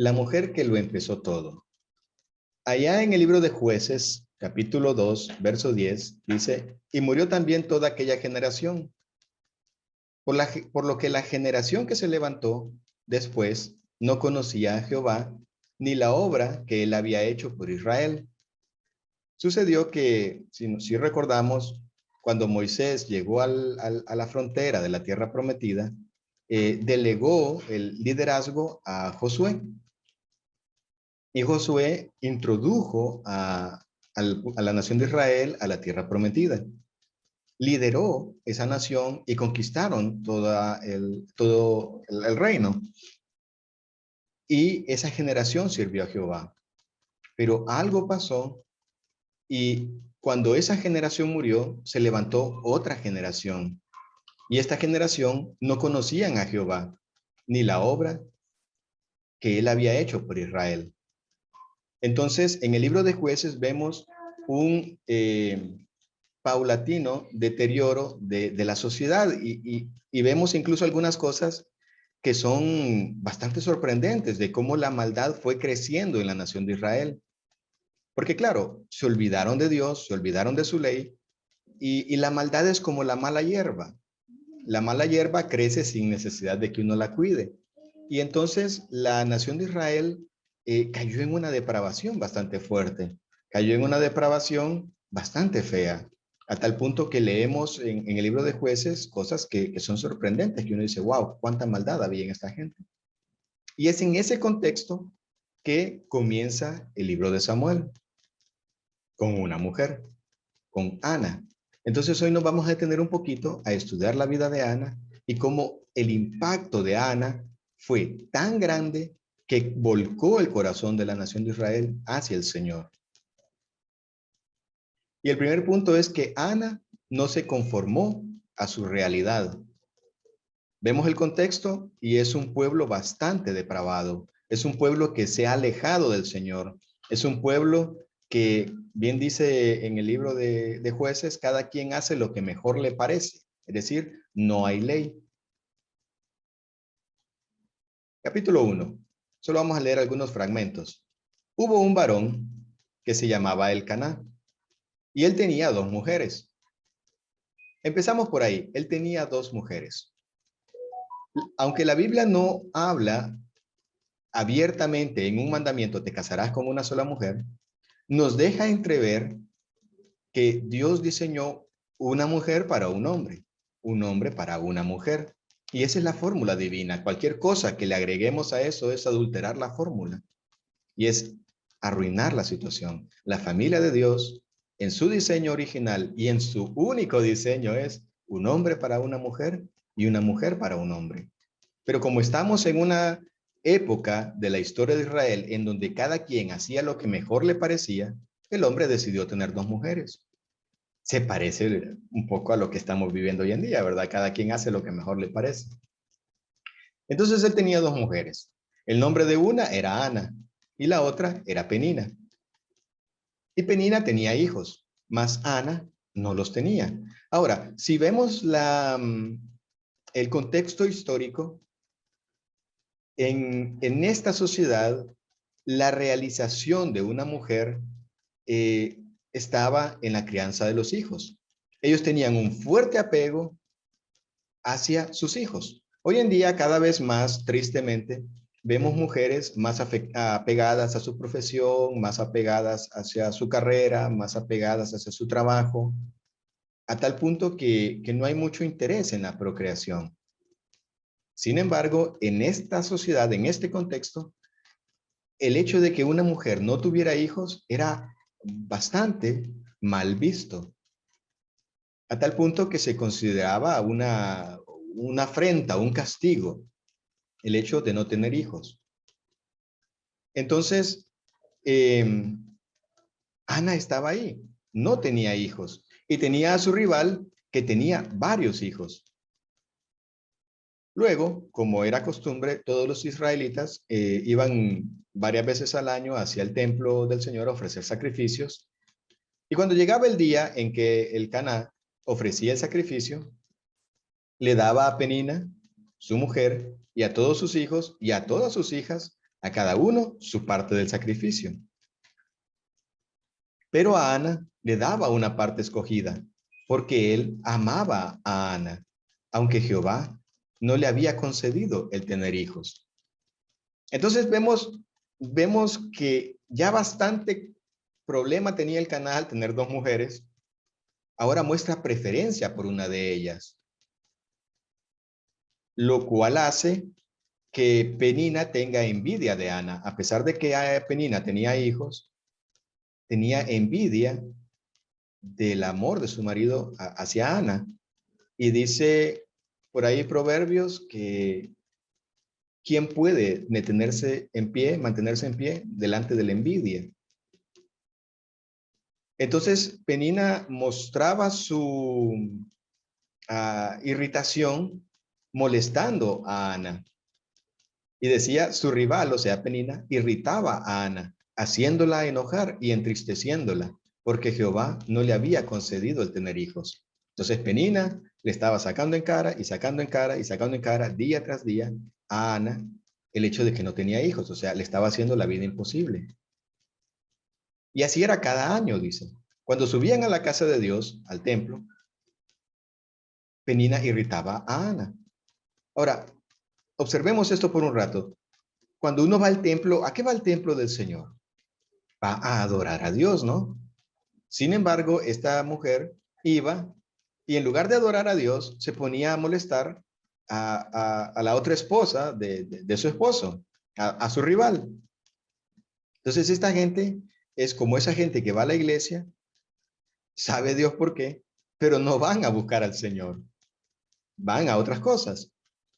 La mujer que lo empezó todo. Allá en el libro de Jueces, capítulo 2, verso 10, dice, y murió también toda aquella generación, por lo que la generación que se levantó después no conocía a Jehová, ni la obra que él había hecho por Israel. Sucedió que, si recordamos, cuando Moisés llegó a la frontera de la tierra prometida, delegó el liderazgo a Josué. Y Josué introdujo a la nación de Israel a la tierra prometida. Lideró esa nación y conquistaron todo el reino. Y esa generación sirvió a Jehová. Pero algo pasó y cuando esa generación murió, se levantó otra generación. Y esta generación no conocían a Jehová, ni la obra que él había hecho por Israel. Entonces, en el libro de Jueces vemos un paulatino deterioro de la sociedad y vemos incluso algunas cosas que son bastante sorprendentes de cómo la maldad fue creciendo en la nación de Israel. Porque claro, se olvidaron de Dios, se olvidaron de su ley y la maldad es como la mala hierba. La mala hierba crece sin necesidad de que uno la cuide. Y entonces la nación de Israel cayó en una depravación bastante fuerte, cayó en una depravación bastante fea, a tal punto que leemos en el libro de Jueces cosas que son sorprendentes, que uno dice, wow, cuánta maldad había en esta gente. Y es en ese contexto que comienza el libro de Samuel, con una mujer, con Ana. Entonces hoy nos vamos a detener un poquito a estudiar la vida de Ana y cómo el impacto de Ana fue tan grande que volcó el corazón de la nación de Israel hacia el Señor. Y el primer punto es que Ana no se conformó a su realidad. Vemos el contexto y es un pueblo bastante depravado. Es un pueblo que se ha alejado del Señor. Es un pueblo que, bien dice en el libro de Jueces, cada quien hace lo que mejor le parece. Es decir, no hay ley. Capítulo 1. Solo vamos a leer algunos fragmentos. Hubo un varón que se llamaba Elcaná y él tenía dos mujeres. Empezamos por ahí. Él tenía dos mujeres. Aunque la Biblia no habla abiertamente en un mandamiento, te casarás con una sola mujer, nos deja entrever que Dios diseñó una mujer para un hombre para una mujer. Y esa es la fórmula divina. Cualquier cosa que le agreguemos a eso es adulterar la fórmula y es arruinar la situación. La familia de Dios, en su diseño original y en su único diseño es un hombre para una mujer y una mujer para un hombre. Pero como estamos en una época de la historia de Israel en donde cada quien hacía lo que mejor le parecía, el hombre decidió tener dos mujeres. Se parece un poco a lo que estamos viviendo hoy en día, ¿verdad? Cada quien hace lo que mejor le parece. Entonces él tenía dos mujeres. El nombre de una era Ana y la otra era Penina. Y Penina tenía hijos, mas Ana no los tenía. Ahora, si vemos el contexto histórico, en esta sociedad, la realización de una mujer estaba en la crianza de los hijos. Ellos tenían un fuerte apego hacia sus hijos. Hoy en día, cada vez más, tristemente, vemos mujeres más apegadas a su profesión, más apegadas hacia su carrera, más apegadas hacia su trabajo, a tal punto que no hay mucho interés en la procreación. Sin embargo, en esta sociedad, en este contexto, el hecho de que una mujer no tuviera hijos era bastante mal visto, a tal punto que se consideraba una afrenta, un castigo, el hecho de no tener hijos. Entonces, Ana estaba ahí, no tenía hijos, y tenía a su rival que tenía varios hijos. Luego, como era costumbre, todos los israelitas iban varias veces al año hacia el templo del Señor a ofrecer sacrificios. Y cuando llegaba el día en que el Caná ofrecía el sacrificio, le daba a Penina, su mujer, y a todos sus hijos y a todas sus hijas a cada uno su parte del sacrificio. Pero a Ana le daba una parte escogida, porque él amaba a Ana, aunque Jehová no le había concedido el tener hijos. Entonces vemos que ya bastante problema tenía el Caná al tener dos mujeres. Ahora muestra preferencia por una de ellas, lo cual hace que Penina tenga envidia de Ana. A pesar de que Penina tenía hijos, tenía envidia del amor de su marido hacia Ana. Y dice por ahí Proverbios que ¿quién puede mantenerse en pie delante de la envidia? Entonces Penina mostraba su irritación molestando a Ana. Y decía, su rival, o sea, Penina, irritaba a Ana, haciéndola enojar y entristeciéndola, porque Jehová no le había concedido el tener hijos. Entonces Penina le estaba sacando en cara y sacando en cara y sacando en cara día tras día a Ana el hecho de que no tenía hijos, o sea, le estaba haciendo la vida imposible. Y así era cada año, dice. Cuando subían a la casa de Dios, al templo, Penina irritaba a Ana. Ahora, observemos esto por un rato. Cuando uno va al templo, ¿a qué va el templo del Señor? Va a adorar a Dios, ¿no? Sin embargo, esta mujer iba y en lugar de adorar a Dios, se ponía a molestar a la otra esposa de su esposo, a su rival. Entonces, esta gente es como esa gente que va a la iglesia, sabe Dios por qué, pero no van a buscar al Señor, van a otras cosas.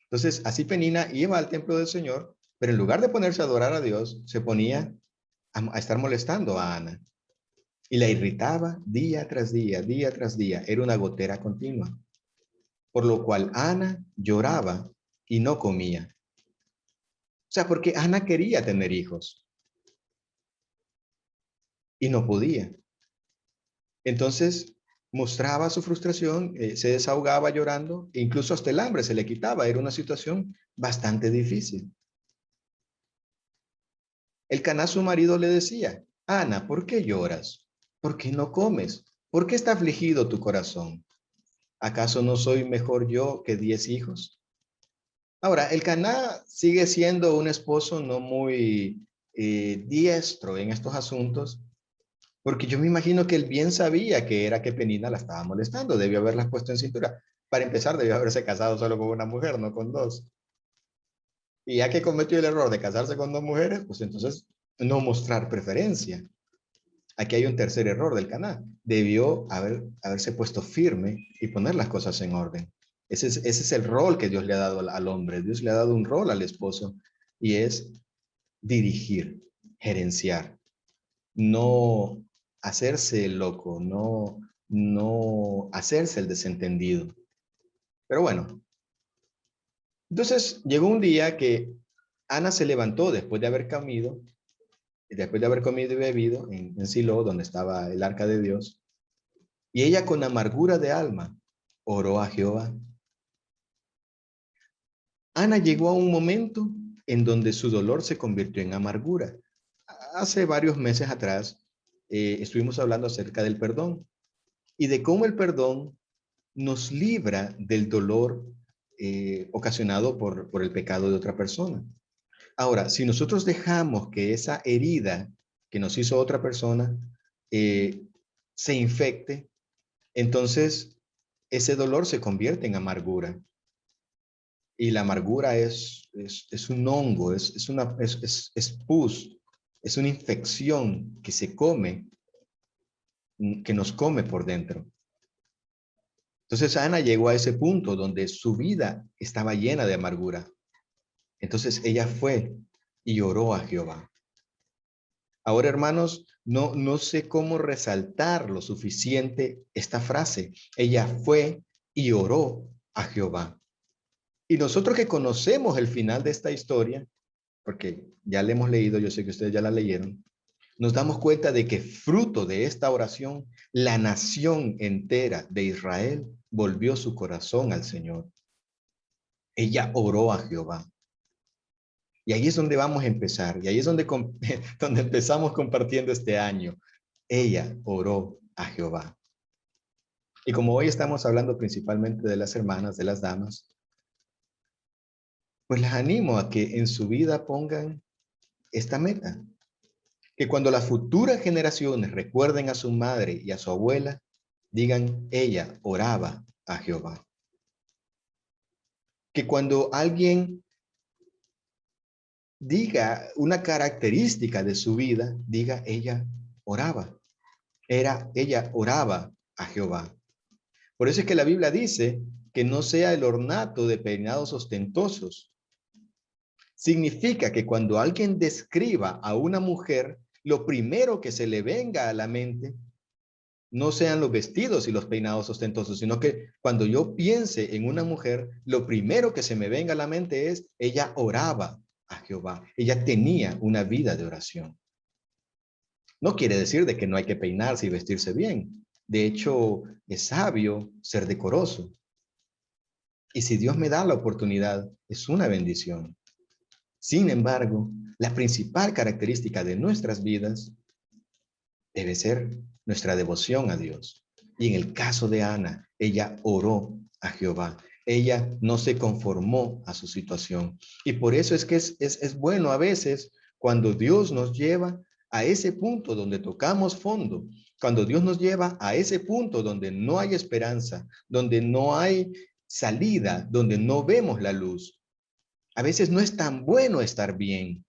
Entonces, así Penina iba al templo del Señor, pero en lugar de ponerse a adorar a Dios, se ponía a estar molestando a Ana. Y la irritaba día tras día, día tras día. Era una gotera continua. Por lo cual Ana lloraba y no comía. O sea, porque Ana quería tener hijos y no podía. Entonces mostraba su frustración, se desahogaba llorando, e incluso hasta el hambre se le quitaba. Era una situación bastante difícil. El Caná, su marido, le decía, Ana, ¿por qué lloras? ¿Por qué no comes? ¿Por qué está afligido tu corazón? ¿Acaso no soy mejor yo que 10 hijos? Ahora, el Caná sigue siendo un esposo no muy diestro en estos asuntos, porque yo me imagino que él bien sabía que era que Penina la estaba molestando, debió haberla puesto en cintura. Para empezar, debió haberse casado solo con una mujer, no con dos. Y ya que cometió el error de casarse con dos mujeres, pues entonces no mostrar preferencia. Aquí hay un tercer error del Caná. Debió haberse puesto firme y poner las cosas en orden. Ese es el rol que Dios le ha dado al hombre. Dios le ha dado un rol al esposo y es dirigir, gerenciar, no hacerse el loco, no hacerse el desentendido. Pero bueno, entonces llegó un día que Ana se levantó después de haber comido y bebido en Silo, donde estaba el arca de Dios, y ella con amargura de alma oró a Jehová. Ana llegó a un momento en donde su dolor se convirtió en amargura. Hace varios meses atrás estuvimos hablando acerca del perdón y de cómo el perdón nos libra del dolor ocasionado por el pecado de otra persona. Ahora, si nosotros dejamos que esa herida que nos hizo otra persona se infecte, entonces ese dolor se convierte en amargura. Y la amargura es un hongo, es pus, es una infección que se come, que nos come por dentro. Entonces Ana llegó a ese punto donde su vida estaba llena de amargura. Entonces ella fue y oró a Jehová. Ahora, hermanos, no sé cómo resaltar lo suficiente esta frase. Ella fue y oró a Jehová. Y nosotros que conocemos el final de esta historia, porque ya la hemos leído, yo sé que ustedes ya la leyeron, nos damos cuenta de que fruto de esta oración, la nación entera de Israel volvió su corazón al Señor. Ella oró a Jehová. Y ahí es donde vamos a empezar. Y ahí es donde, donde empezamos compartiendo este año. Ella oró a Jehová. Y como hoy estamos hablando principalmente de las hermanas, de las damas, pues las animo a que en su vida pongan esta meta. Que cuando las futuras generaciones recuerden a su madre y a su abuela, digan, ella oraba a Jehová. Que cuando alguien diga una característica de su vida, diga, ella oraba. Ella oraba a Jehová. Por eso es que la Biblia dice que no sea el ornato de peinados ostentosos. Significa que cuando alguien describa a una mujer, lo primero que se le venga a la mente no sean los vestidos y los peinados ostentosos, sino que cuando yo piense en una mujer, lo primero que se me venga a la mente es, ella oraba a Jehová. Ella tenía una vida de oración. No quiere decir de que no hay que peinarse y vestirse bien. De hecho, es sabio ser decoroso. Y si Dios me da la oportunidad, es una bendición. Sin embargo, la principal característica de nuestras vidas debe ser nuestra devoción a Dios. Y en el caso de Ana, ella oró a Jehová. Ella no se conformó a su situación. Y por eso es que es bueno a veces cuando Dios nos lleva a ese punto donde tocamos fondo, cuando Dios nos lleva a ese punto donde no hay esperanza, donde no hay salida, donde no vemos la luz. A veces no es tan bueno estar bien.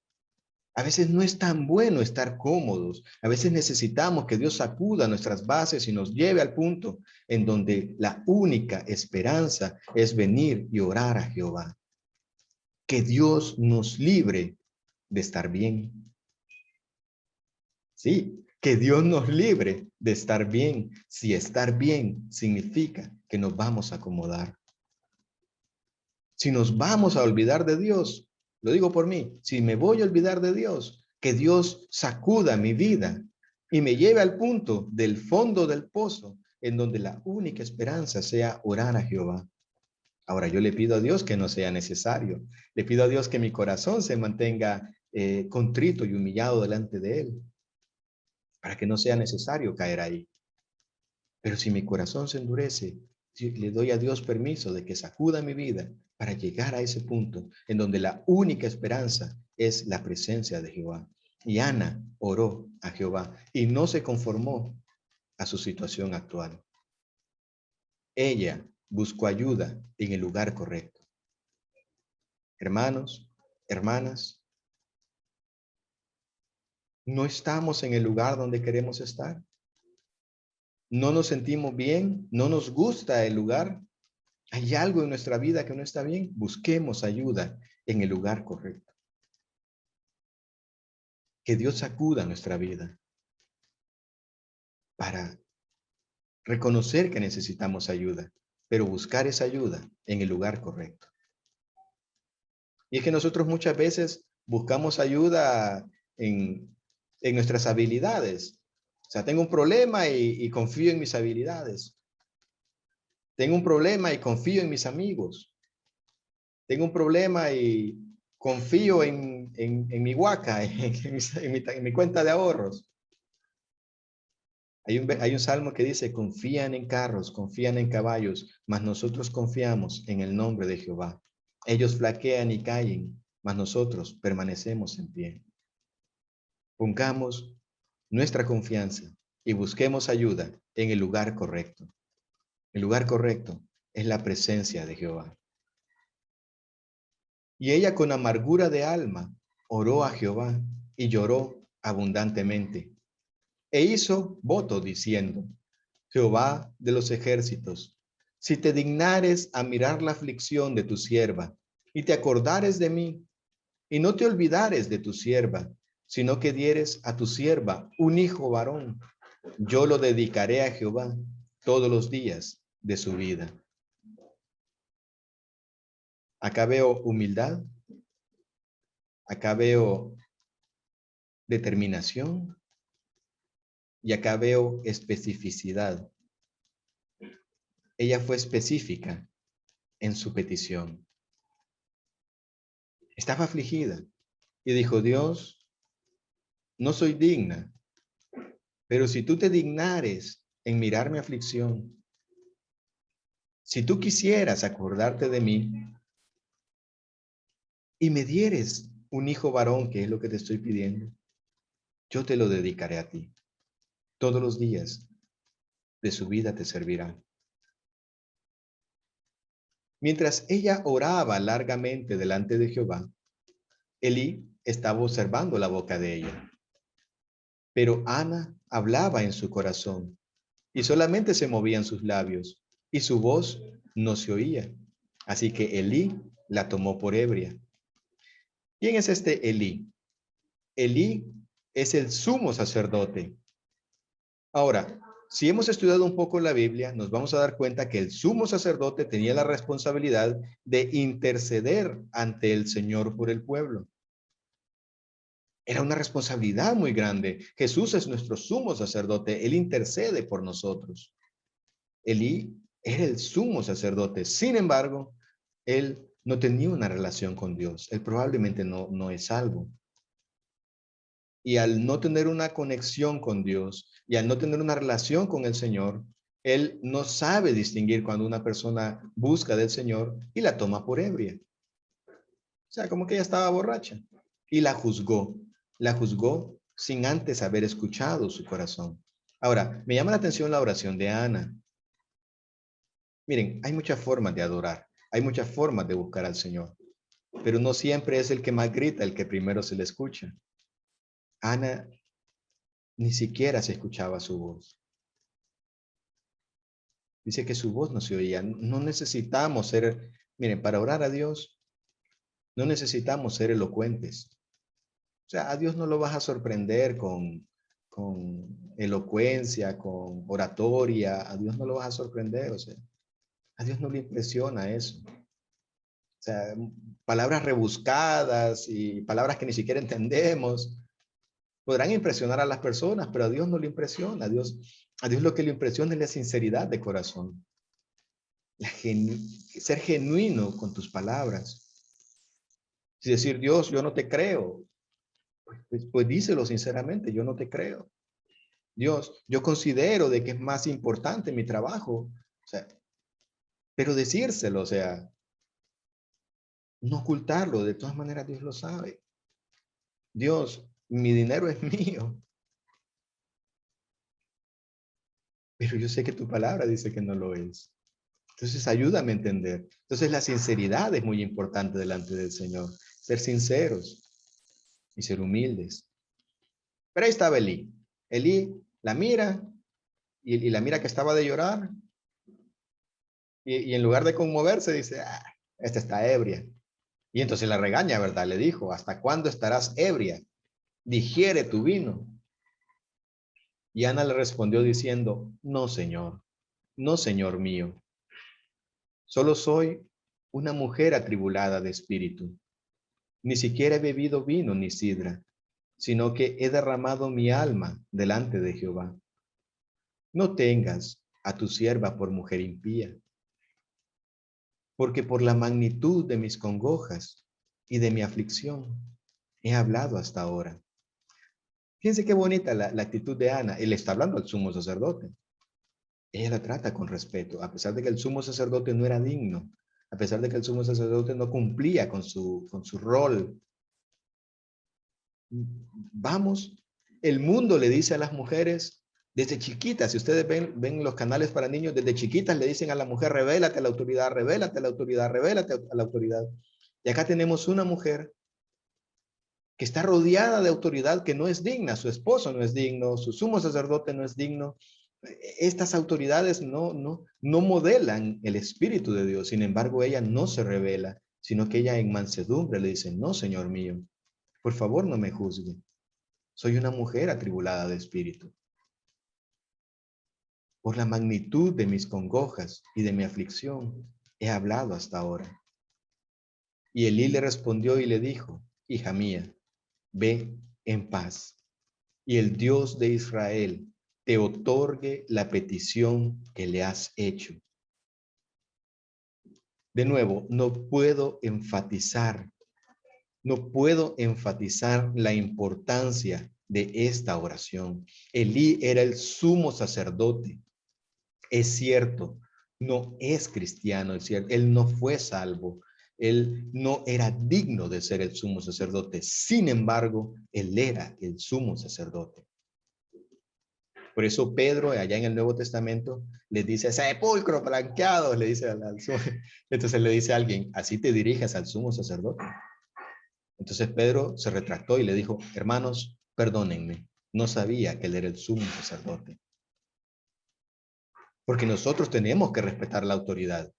A veces no es tan bueno estar cómodos. A veces necesitamos que Dios sacuda nuestras bases y nos lleve al punto en donde la única esperanza es venir y orar a Jehová. Que Dios nos libre de estar bien. Sí, que Dios nos libre de estar bien. Si estar bien significa que nos vamos a acomodar. Si nos vamos a olvidar de Dios, lo digo por mí, si me voy a olvidar de Dios, que Dios sacuda mi vida y me lleve al punto del fondo del pozo en donde la única esperanza sea orar a Jehová. Ahora yo le pido a Dios que no sea necesario. Le pido a Dios que mi corazón se mantenga contrito y humillado delante de Él, para que no sea necesario caer ahí. Pero si mi corazón se endurece, si le doy a Dios permiso de que sacuda mi vida para llegar a ese punto en donde la única esperanza es la presencia de Jehová. Y Ana oró a Jehová y no se conformó a su situación actual. Ella buscó ayuda en el lugar correcto. Hermanos, hermanas, no estamos en el lugar donde queremos estar. No nos sentimos bien, no nos gusta el lugar. ¿Hay algo en nuestra vida que no está bien? Busquemos ayuda en el lugar correcto. Que Dios sacuda nuestra vida para reconocer que necesitamos ayuda, pero buscar esa ayuda en el lugar correcto. Y es que nosotros muchas veces buscamos ayuda en nuestras habilidades. O sea, tengo un problema y confío en mis habilidades. Tengo un problema y confío en mis amigos. Tengo un problema y confío en mi huaca, en mi cuenta de ahorros. Hay un salmo que dice, confían en carros, confían en caballos, mas nosotros confiamos en el nombre de Jehová. Ellos flaquean y caen, mas nosotros permanecemos en pie. Pongamos nuestra confianza y busquemos ayuda en el lugar correcto. El lugar correcto es la presencia de Jehová. Y ella con amargura de alma oró a Jehová y lloró abundantemente. E hizo voto diciendo, Jehová de los ejércitos, si te dignares a mirar la aflicción de tu sierva y te acordares de mí y no te olvidares de tu sierva, sino que dieres a tu sierva un hijo varón, yo lo dedicaré a Jehová todos los días de su vida. Acá veo humildad, acá veo determinación y acá veo especificidad. Ella fue específica en su petición. Estaba afligida. Y dijo, Dios, no soy digna, pero si tú te dignares en mirar mi aflicción, si tú quisieras acordarte de mí y me dieres un hijo varón, que es lo que te estoy pidiendo, yo te lo dedicaré a ti. Todos los días de su vida te servirá. Mientras ella oraba largamente delante de Jehová, Elí estaba observando la boca de ella. Pero Ana hablaba en su corazón y solamente se movían sus labios y su voz no se oía. Así que Elí la tomó por ebria. ¿Quién es este Elí? Elí es el sumo sacerdote. Ahora, si hemos estudiado un poco la Biblia, nos vamos a dar cuenta que el sumo sacerdote tenía la responsabilidad de interceder ante el Señor por el pueblo. Era una responsabilidad muy grande. Jesús es nuestro sumo sacerdote. Él intercede por nosotros. Elí era el sumo sacerdote. Sin embargo, él no tenía una relación con Dios. Él probablemente no es salvo. Y al no tener una conexión con Dios y al no tener una relación con el Señor, él no sabe distinguir cuando una persona busca del Señor y la toma por ebria. O sea, como que ella estaba borracha y la juzgó. La juzgó sin antes haber escuchado su corazón. Ahora, me llama la atención la oración de Ana. Miren, hay muchas formas de adorar, hay muchas formas de buscar al Señor, pero no siempre es el que más grita, el que primero se le escucha. Ana ni siquiera se escuchaba su voz. Dice que su voz no se oía. No necesitamos ser, miren, para orar a Dios, no necesitamos ser elocuentes. O sea, a Dios no lo vas a sorprender con elocuencia, con oratoria. A Dios no lo vas a sorprender. O sea, a Dios no le impresiona eso. O sea, palabras rebuscadas y palabras que ni siquiera entendemos podrán impresionar a las personas, pero a Dios no le impresiona. A Dios lo que le impresiona es la sinceridad de corazón. Ser genuino con tus palabras. Si decir, Dios, yo no te creo, pues díselo sinceramente, yo no te creo. Dios, yo considero de que es más importante mi trabajo. O sea, pero decírselo, o sea, no ocultarlo, de todas maneras Dios lo sabe. Dios, mi dinero es mío, pero yo sé que tu palabra dice que no lo es. Entonces ayúdame a entender. Entonces la sinceridad es muy importante delante del Señor. Ser sinceros y ser humildes. Pero ahí estaba Elí. Elí la mira y la mira que estaba de llorar y en lugar de conmoverse dice, esta está ebria. Y entonces la regaña, ¿verdad? Le dijo, ¿hasta cuándo estarás ebria? Digiere tu vino. Y Ana le respondió diciendo, no, señor mío. Solo soy una mujer atribulada de espíritu. Ni siquiera he bebido vino ni sidra, sino que he derramado mi alma delante de Jehová. No tengas a tu sierva por mujer impía, porque por la magnitud de mis congojas y de mi aflicción he hablado hasta ahora. Fíjense qué bonita la actitud de Ana. Él está hablando al sumo sacerdote. Ella la trata con respeto, a pesar de que el sumo sacerdote no era digno, a pesar de que el sumo sacerdote no cumplía con su rol. Vamos, el mundo le dice a las mujeres, desde chiquitas, si ustedes ven los canales para niños, desde chiquitas le dicen a la mujer, revélate a la autoridad, revélate a la autoridad, revélate a la autoridad. Y acá tenemos una mujer que está rodeada de autoridad que no es digna, su esposo no es digno, su sumo sacerdote no es digno. Estas autoridades no modelan el Espíritu de Dios, sin embargo ella no se revela, sino que ella en mansedumbre le dice, no, Señor mío, por favor no me juzgue. Soy una mujer atribulada de espíritu. Por la magnitud de mis congojas y de mi aflicción, he hablado hasta ahora. Y Elí le respondió y le dijo, hija mía, ve en paz, y el Dios de Israel te otorgue la petición que le has hecho. De nuevo, no puedo enfatizar No puedo enfatizar la importancia de esta oración. Elí era el sumo sacerdote. Es cierto, no es cristiano, es cierto, él no fue salvo, él no era digno de ser el sumo sacerdote. Sin embargo, él era el sumo sacerdote. Por eso Pedro, allá en el Nuevo Testamento, le dice, sepulcro blanqueado, le dice entonces le dice a alguien, así te diriges al sumo sacerdote. Entonces Pedro se retractó y le dijo, hermanos, perdónenme, no sabía que él era el sumo sacerdote. Porque nosotros tenemos que respetar la autoridad,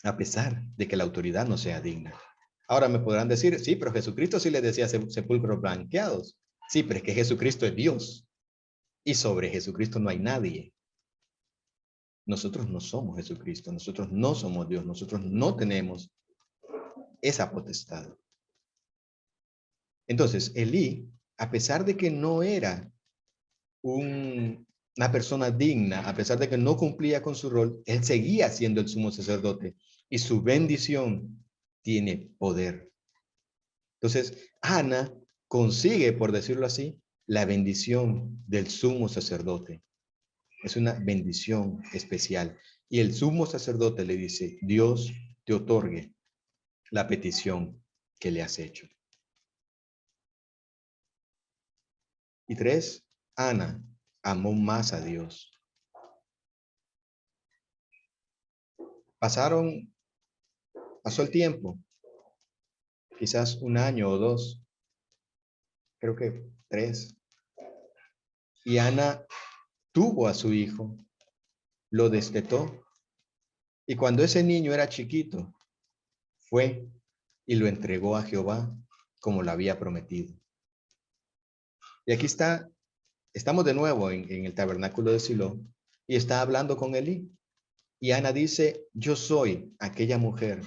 a pesar de que la autoridad no sea digna. Ahora me podrán decir, sí, pero Jesucristo sí les decía sepulcros blanqueados. Sí, pero es que Jesucristo es Dios y sobre Jesucristo no hay nadie. Nosotros no somos Jesucristo, nosotros no somos Dios, nosotros no tenemos esa potestad. Entonces, Elí, a pesar de que no era una persona digna, a pesar de que no cumplía con su rol, él seguía siendo el sumo sacerdote y su bendición tiene poder. Entonces, Ana consigue, por decirlo así, la bendición del sumo sacerdote. Es una bendición especial. Y el sumo sacerdote le dice, Dios te otorgue la petición que le has hecho. Y 3, Ana amó más a Dios. Pasó el tiempo, quizás 1 año o 2, creo que 3. Y Ana tuvo a su hijo, lo destetó. Y cuando ese niño era chiquito, fue y lo entregó a Jehová como lo había prometido. Y aquí estamos de nuevo en el tabernáculo de Silo y está hablando con Elí. Y Ana dice, yo soy aquella mujer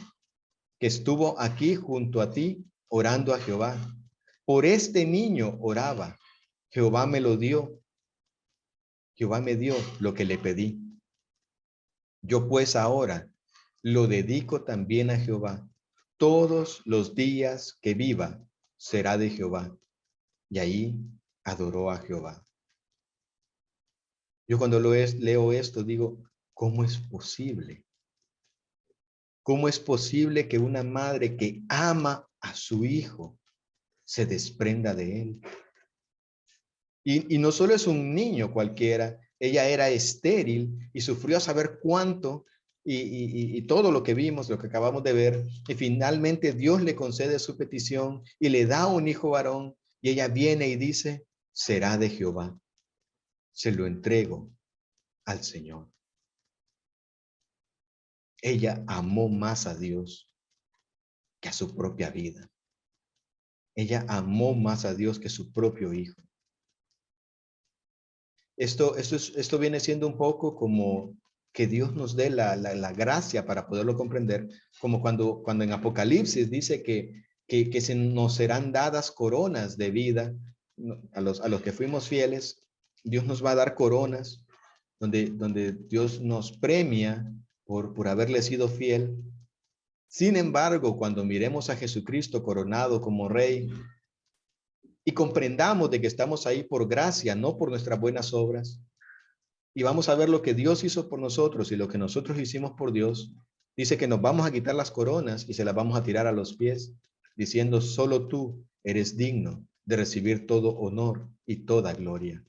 que estuvo aquí junto a ti orando a Jehová. Por este niño oraba. Jehová me lo dio. Jehová me dio lo que le pedí. Yo pues ahora lo dedico también a Jehová. Todos los días que viva será de Jehová. Y ahí adoró a Jehová. Yo cuando leo esto digo, ¿cómo es posible? ¿Cómo es posible que una madre que ama a su hijo se desprenda de él? Y no solo es un niño cualquiera, ella era estéril y sufrió a saber cuánto y todo lo que vimos, lo que acabamos de ver, y finalmente Dios le concede su petición y le da un hijo varón y ella viene y dice, será de Jehová, se lo entrego al Señor. Ella amó más a Dios que a su propia vida. Ella amó más a Dios que su propio hijo. Esto viene siendo un poco como que Dios nos dé la gracia para poderlo comprender, como cuando en Apocalipsis dice que nos serán dadas coronas de vida a los que fuimos fieles. Dios nos va a dar coronas donde Dios nos premia por haberle sido fiel. Sin embargo, cuando miremos a Jesucristo coronado como Rey y comprendamos de que estamos ahí por gracia, no por nuestras buenas obras, y vamos a ver lo que Dios hizo por nosotros y lo que nosotros hicimos por Dios, dice que nos vamos a quitar las coronas y se las vamos a tirar a los pies, diciendo, solo tú eres digno de recibir todo honor y toda gloria.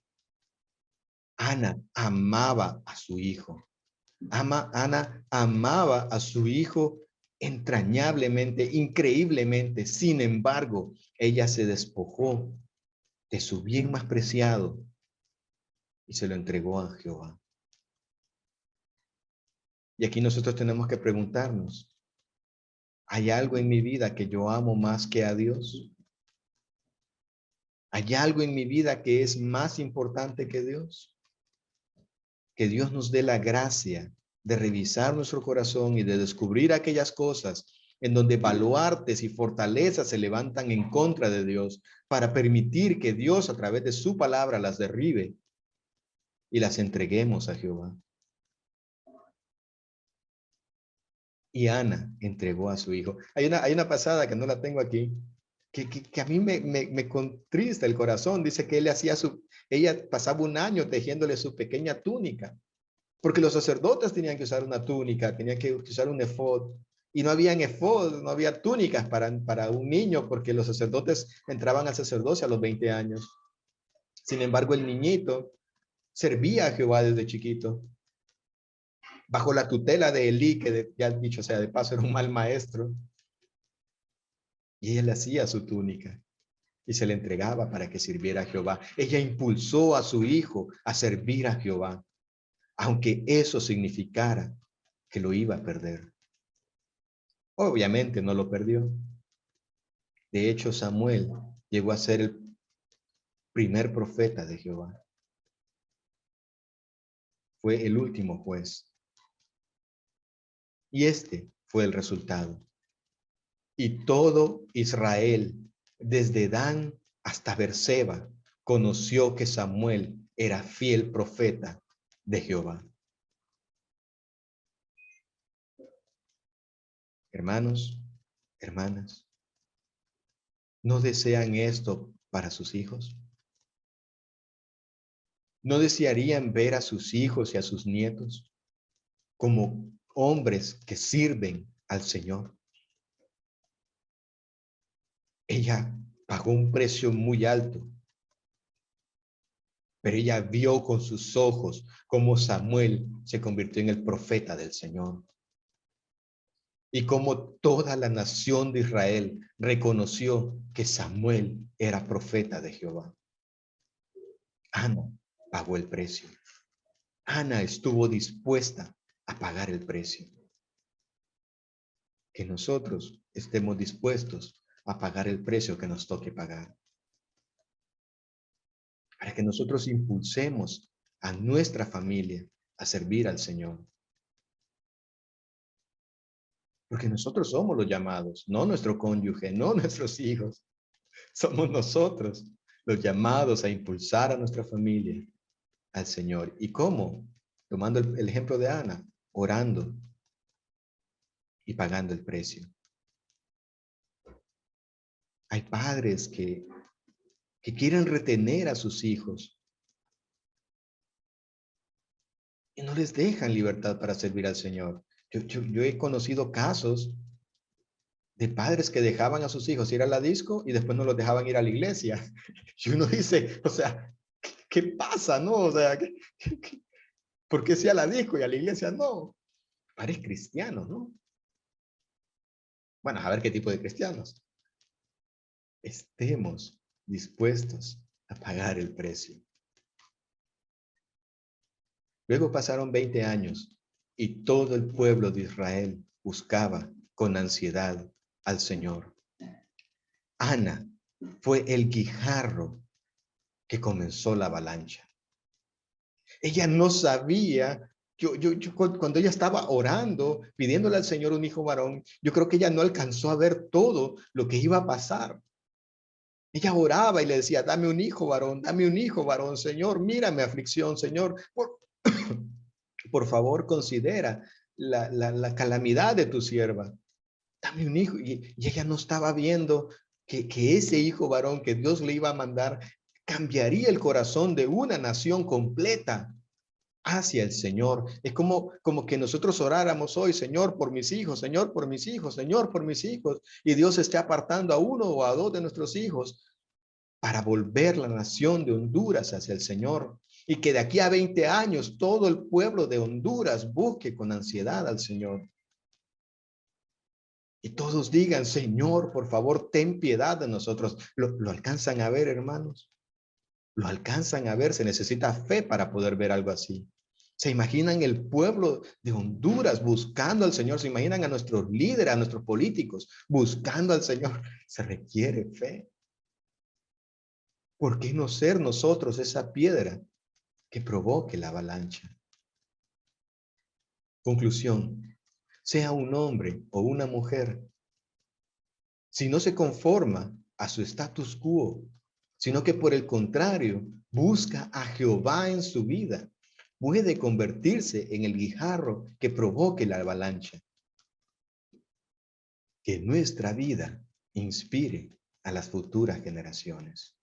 Ana amaba a su hijo. Ana amaba a su hijo entrañablemente, increíblemente. Sin embargo, ella se despojó de su bien más preciado y se lo entregó a Jehová. Y aquí nosotros tenemos que preguntarnos, ¿hay algo en mi vida que yo amo más que a Dios? ¿Hay algo en mi vida que es más importante que Dios? Que Dios nos dé la gracia de revisar nuestro corazón y de descubrir aquellas cosas en donde baluartes y fortalezas se levantan en contra de Dios para permitir que Dios a través de su palabra las derribe y las entreguemos a Jehová. Y Ana entregó a su hijo. Hay una pasada que no la tengo aquí, que a mí me contrista el corazón. Dice que ella pasaba un año tejiéndole su pequeña túnica, porque los sacerdotes tenían que usar una túnica, tenían que usar un efod, y no había efod, no había túnicas para un niño, porque los sacerdotes entraban al sacerdocio a los 20 años. Sin embargo, el niñito servía a Jehová desde chiquito, bajo la tutela de Elí, que ya dicho sea de paso, era un mal maestro, y ella le hacía su túnica y se le entregaba para que sirviera a Jehová. Ella impulsó a su hijo a servir a Jehová, aunque eso significara que lo iba a perder. Obviamente no lo perdió. De hecho, Samuel llegó a ser el primer profeta de Jehová. Fue el último juez. Y este fue el resultado. Y todo Israel, desde Dan hasta Berseba, conoció que Samuel era fiel profeta de Jehová. Hermanos, hermanas, ¿no desean esto para sus hijos? ¿No desearían ver a sus hijos y a sus nietos como hombres que sirven al Señor? Ella pagó un precio muy alto, pero ella vio con sus ojos cómo Samuel se convirtió en el profeta del Señor. Y cómo toda la nación de Israel reconoció que Samuel era profeta de Jehová. Ana pagó el precio. Ana estuvo dispuesta a pagar el precio. Que nosotros estemos dispuestos a pagar el precio que nos toque pagar. Para que nosotros impulsemos a nuestra familia a servir al Señor. Porque nosotros somos los llamados, no nuestro cónyuge, no nuestros hijos. Somos nosotros los llamados a impulsar a nuestra familia al Señor. ¿Y cómo? Tomando el ejemplo de Ana, orando y pagando el precio. Hay padres que quieren retener a sus hijos y no les dejan libertad para servir al Señor. Yo he conocido casos de padres que dejaban a sus hijos ir a la disco y después no los dejaban ir a la iglesia. Y uno dice, o sea, ¿qué pasa, no? O sea, ¿por qué sí a la disco y a la iglesia no? Padres cristianos, ¿no? Bueno, a ver qué tipo de cristianos. Estemos dispuestos a pagar el precio. Luego pasaron 20 años y todo el pueblo de Israel buscaba con ansiedad al Señor. Ana fue el guijarro que comenzó la avalancha. Ella no sabía, cuando ella estaba orando, pidiéndole al Señor un hijo varón, yo creo que ella no alcanzó a ver todo lo que iba a pasar. Ella oraba y le decía, dame un hijo varón, Señor, mira mi aflicción, Señor. Por favor, considera la calamidad de tu sierva. Dame un hijo. Y ella no estaba viendo que ese hijo varón que Dios le iba a mandar cambiaría el corazón de una nación completa hacia el Señor. Es como que nosotros oráramos hoy, Señor, por mis hijos, Señor, por mis hijos, Señor, por mis hijos, y Dios esté apartando a uno o a dos de nuestros hijos para volver la nación de Honduras hacia el Señor. Y que de aquí a 20 años todo el pueblo de Honduras busque con ansiedad al Señor. Y todos digan, Señor, por favor, ten piedad de nosotros. ¿Lo alcanzan a ver, hermanos? ¿Lo alcanzan a ver? Se necesita fe para poder ver algo así. ¿Se imaginan el pueblo de Honduras buscando al Señor? ¿Se imaginan a nuestros líderes, a nuestros políticos buscando al Señor? Se requiere fe. ¿Por qué no ser nosotros esa piedra que provoque la avalancha? Conclusión, sea un hombre o una mujer, si no se conforma a su status quo, sino que por el contrario busca a Jehová en su vida, puede convertirse en el guijarro que provoque la avalancha. que nuestra vida inspire a las futuras generaciones.